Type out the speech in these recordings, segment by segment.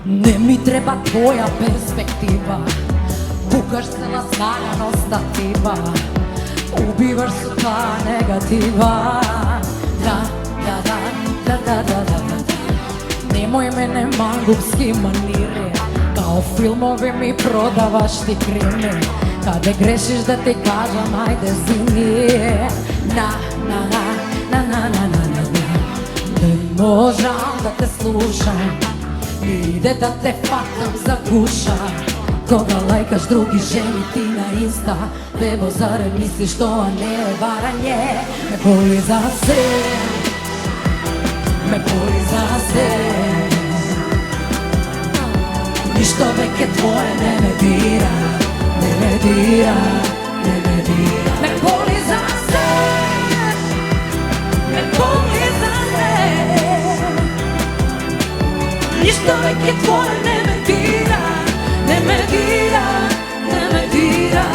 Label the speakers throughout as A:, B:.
A: Ne mi treba tvoja perspektiva, kukaš se na svaljan stativa, ubivaš sva negativa. Da, da, da, da, da, da, da, da. Nemoj mene mangupski manire, kao filmovi mi prodavaš ti krimi. Kada grešiš da ti kažem ajde zini. Na, na, na, na, na, na, na, na. Ne možem da te slušam, ide da te fatam za guša. Koga lajkaš drugi ženi ti na Insta, bebo zar misliš to, a ne varanje. Me boli za sve, me boli za sve. Ništa veke tvoje ne me dira, ne me dira, ne me dira. Me boli za sve, me boli za sve. Ništa veke tvoje ne me dira, ne me dira, ne me dira.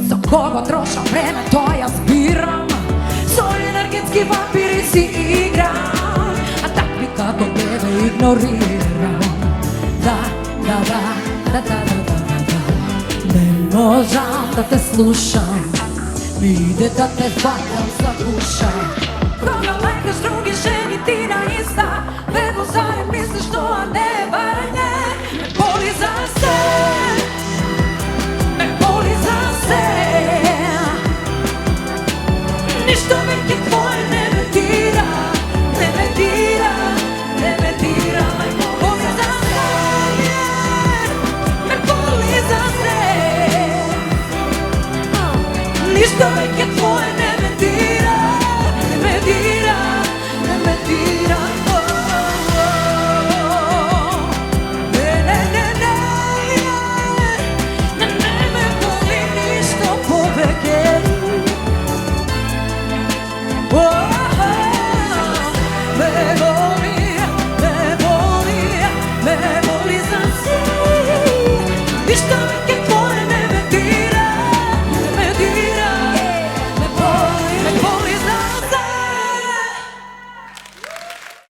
A: Za koga trošam vreme, to ja zbiram. Svoj energetski vampiri si igram, a takvi kako tebe ignoriram. Da, da, da, da, da, da, da, da. Ne možem da te slušam, ide da te fatam za guša.